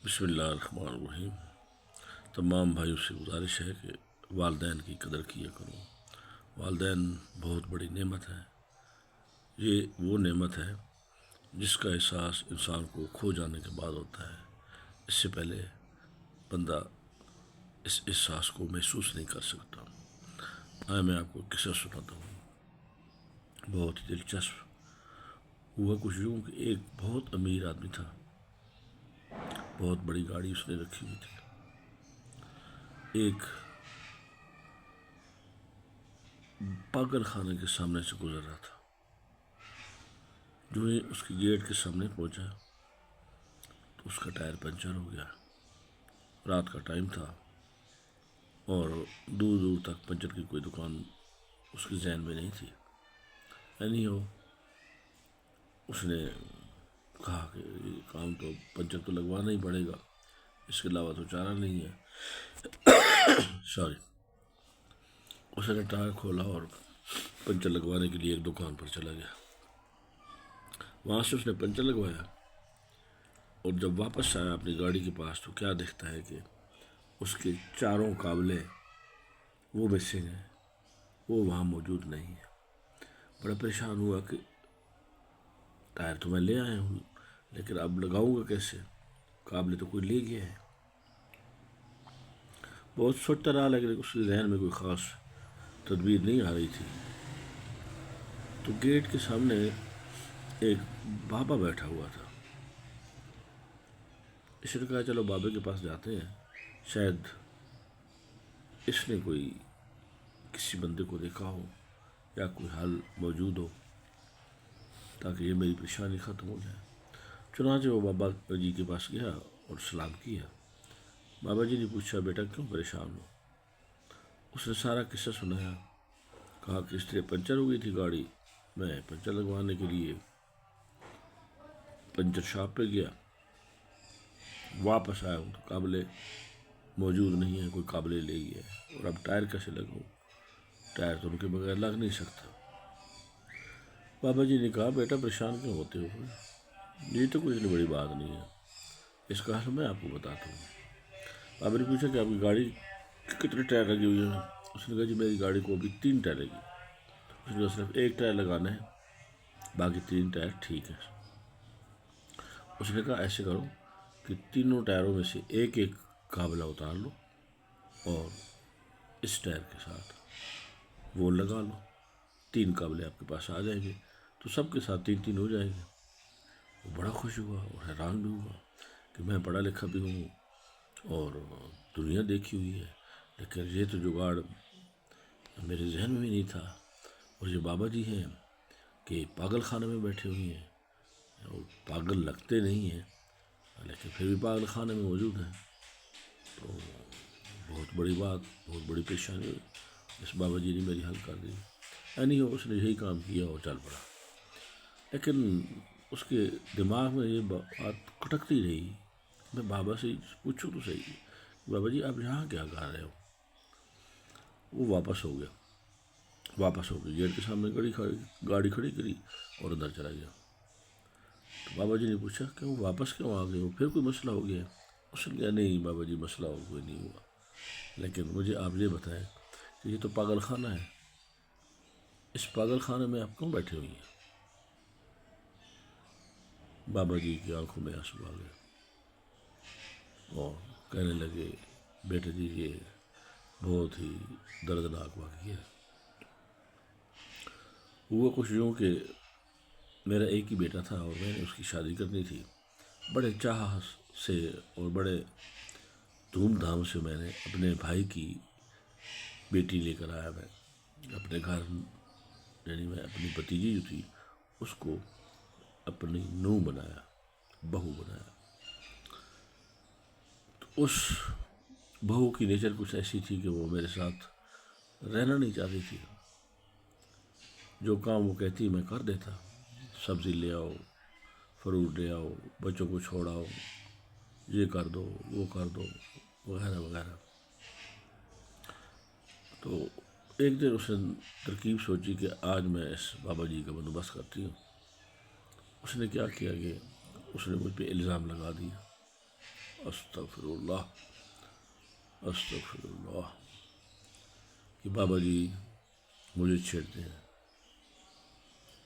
بسم اللہ الرحمن الرحیم۔ تمام بھائیوں سے گزارش ہے کہ والدین کی قدر کیا کرو۔ والدین بہت بڑی نعمت ہے۔ یہ وہ نعمت ہے جس کا احساس انسان کو کھو جانے کے بعد ہوتا ہے۔ اس سے پہلے بندہ اس احساس کو محسوس نہیں کر سکتا۔ میں آپ کو قصہ سناتا ہوں، بہت ہی دلچسپ۔ ہوا کچھ یوں کہ ایک بہت امیر آدمی تھا، بہت بڑی گاڑی اس نے رکھی ہوئی تھی۔ ایک پاگل خانے کے سامنے سے گزر رہا تھا۔ جو ہی اس کے گیٹ کے سامنے پہنچا تو اس کا ٹائر پنچر ہو گیا۔ رات کا ٹائم تھا اور دور دور تک پنچر کی کوئی دکان اس کے ذہن میں نہیں تھی۔ اس نے کہا کہ یہ کام تو پنچر تو لگوانا ہی پڑے گا، اس کے علاوہ تو چارہ نہیں ہے۔ اس نے ٹائر کھولا اور پنچر لگوانے کے لیے ایک دکان پر چلا گیا۔ وہاں سے اس نے پنچر لگوایا اور جب واپس آیا اپنی گاڑی کے پاس تو کیا دیکھتا ہے کہ اس کے چاروں قابلے وہ مسنگ ہیں، وہ وہاں موجود نہیں ہیں۔ بڑا پریشان ہوا کہ ٹائر تو میں لے آیا ہوں لیکن اب لگاؤں گا کیسے، قابلے تو کوئی لے گیا ہے۔ بہت سوچتا رہا لیکن اس کے ذہن میں کوئی خاص تدبیر نہیں آ رہی تھی۔ تو گیٹ کے سامنے ایک بابا بیٹھا ہوا تھا۔ اس نے کہا چلو بابے کے پاس جاتے ہیں، شاید اس نے کوئی کسی بندے کو دیکھا ہو یا کوئی حل موجود ہو تاکہ یہ میری پریشانی ختم ہو جائے۔ چنانچہ وہ بابا جی کے پاس گیا اور سلام کیا۔ بابا جی نے پوچھا بیٹا کیوں پریشان ہو؟ اس نے سارا قصہ سنایا، کہا کہ اس طرح پنچر ہو گئی تھی گاڑی، میں پنچر لگوانے کے لیے پنچر شاپ پہ گیا، واپس آیا ہوں تو قابلے موجود نہیں ہیں، کوئی قابلے لے گیا ہے، اور اب ٹائر کیسے لگاؤں؟ ٹائر تو ان کے بغیر لگ نہیں سکتا۔ بابا جی نے کہا بیٹا پریشان کیوں ہوتے ہو؟ یہ تو کوئی اتنی بڑی بات نہیں ہے، اس کا حل میں آپ کو بتاتا ہوں۔ بابا نے پوچھا کہ آپ کی گاڑی کتنے ٹائر لگے ہوئے ہیں؟ اس نے کہا جی میری گاڑی کو ابھی 3 ٹائر لگی، اس نے صرف 1 ٹائر لگانا ہے، باقی 3 ٹائر ٹھیک ہے۔ اس نے کہا ایسے کرو کہ تینوں ٹائروں میں سے ایک ایک قابلہ اتار لو اور اس ٹائر کے ساتھ وہ لگا لو، 3 قابلے آپ کے پاس آ جائیں گے تو سب کے ساتھ 3 ہو جائیں گے۔ وہ بڑا خوش ہوا اور حیران بھی ہوا کہ میں پڑھا لکھا بھی ہوں اور دنیا دیکھی ہوئی ہے، لیکن یہ تو جگاڑ میرے ذہن میں بھی نہیں تھا، اور یہ بابا جی ہیں کہ پاگل خانے میں بیٹھے ہوئے ہیں اور پاگل لگتے نہیں ہیں لیکن پھر بھی پاگل خانے میں موجود ہیں۔ تو بہت بڑی بات، بہت بڑی پریشانی اس بابا جی نے میری حل کر دی۔ اس نے یہی کام کیا اور چل پڑا، لیکن اس کے دماغ میں یہ بات کھٹکتی رہی، میں بابا سے پوچھوں تو صحیح بابا جی آپ یہاں کیا کر رہے ہو؟ وہ واپس ہو گیا، گیٹ کے سامنے گاڑی کھڑی کری اور اندر چلا گیا۔ تو بابا جی نے پوچھا کہ وہ واپس کیوں آ گئے ہو، پھر کوئی مسئلہ ہو گیا؟ اس نے کہا نہیں بابا جی مسئلہ کوئی نہیں ہوا، لیکن مجھے آپ یہ بتائیں کہ یہ تو پاگل خانہ ہے، اس پاگل خانے میں آپ کیوں بیٹھے ہوئی ہیں؟ بابا جی کی آنکھوں میں آنسو آ گئے اور کہنے لگے بیٹا جی یہ بہت ہی دردناک واقعہ ہے۔ ہوا کچھ یوں کہ میرا ایک ہی بیٹا تھا اور میں نے اس کی شادی کرنی تھی۔ بڑے چاہ سے اور بڑے دھوم دھام سے میں نے اپنے بھائی کی بیٹی لے کر آیا، میں اپنے گھر، یعنی میں اپنی بھتیجی جو تھی اس کو اپنی نوں بنایا، بہو بنایا۔ تو اس بہو کی نیچر کچھ ایسی تھی کہ وہ میرے ساتھ رہنا نہیں چاہتی تھی۔ جو کام وہ کہتی میں کر دیتا، سبزی لے آؤ، فروٹ لے آؤ، بچوں کو چھوڑاؤ، یہ کر دو وہ کر دو وغیرہ وغیرہ۔ تو ایک دن اس نے ترکیب سوچی کہ آج میں اس بابا جی کا بندوبست کرتی ہوں۔ اس نے کیا کیا کہ اس نے مجھ پہ الزام لگا دیا استغفر اللہ استغفر اللہ کہ بابا جی مجھے چھیڑتے ہیں.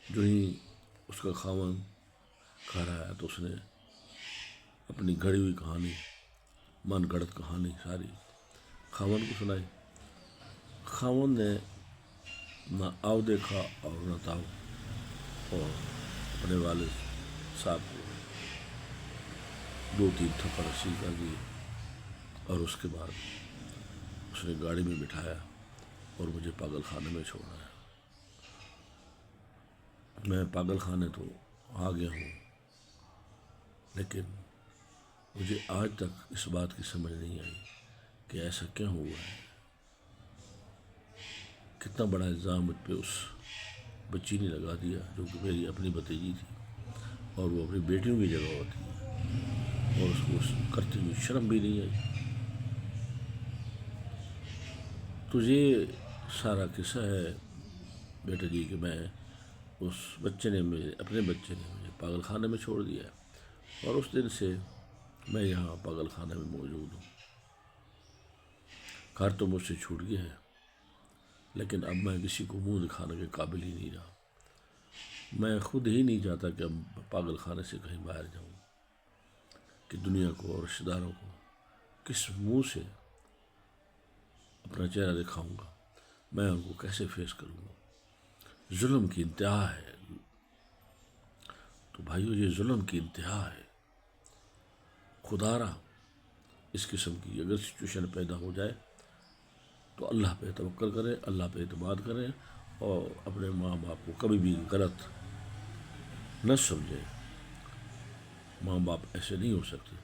جو ہی اس کا خاوند کھا رہا ہے تو اس نے اپنی گھڑی ہوئی کہانی، من گڑت کہانی ساری خاوند کو سنائی. خاوند نے نہ آؤ دیکھا اور نہ تاؤ، اور اپنے والد صاحب کو 2-3 تھپڑ سیکھا دیے، اور اس کے بعد اس نے گاڑی میں بٹھایا اور مجھے پاگل خانے میں چھوڑا ہے. میں پاگل خانے تو آ گیا ہوں، لیکن مجھے آج تک اس بات کی سمجھ نہیں آئی کہ ایسا کیا ہوا ہے. کتنا بڑا الزام مجھ پہ اس بچی نے لگا دیا جو کہ میری اپنی بھتیجی تھی، اور وہ اپنی بیٹیوں کی جگہ ہوتی ہے، اور اس کو کرتے ہوئے شرم بھی نہیں آئی. تو یہ سارا قصہ ہے بیٹا جی کہ میں اس بچے نے اپنے بچے نے مجھے پاگل خانے میں چھوڑ دیا ہے، اور اس دن سے میں یہاں پاگل خانے میں موجود ہوں. گھر تو مجھ سے چھوٹ گیا ہے، لیکن اب میں کسی کو منہ دکھانے کے قابل ہی نہیں رہا. میں خود ہی نہیں چاہتا کہ اب پاگل خانے سے کہیں باہر جاؤں، کہ دنیا کو اور رشتہ داروں کو کس منہ سے اپنا چہرہ دکھاؤں گا، میں ان کو کیسے فیس کروں گا. ظلم کی انتہا ہے. تو بھائیو یہ ظلم کی انتہا ہے. خدا را اس قسم کی اگر سچویشن پیدا ہو جائے تو اللہ پہ توکل کریں، اللہ پہ اعتماد کریں، اور اپنے ماں باپ کو کبھی بھی غلط نہ سمجھیں. ماں باپ ایسے نہیں ہو سکتے.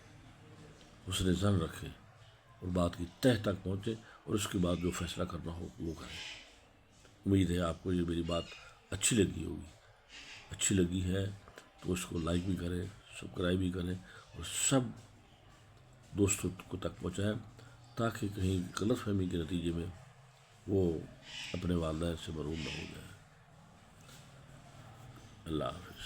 حسن ظن رکھیں اور بات کی تہ تک پہنچے، اور اس کے بعد جو فیصلہ کرنا ہو وہ کریں. امید ہے آپ کو یہ میری بات اچھی لگی ہوگی. اچھی لگی ہے تو اس کو لائک بھی کریں، سبسکرائب بھی کریں، اور سب دوستوں کو تک پہنچائیں، تاکہ کہیں غلط فہمی کے نتیجے میں وہ اپنے والدین سے محروم نہ ہو جائیں. اللہ حافظ.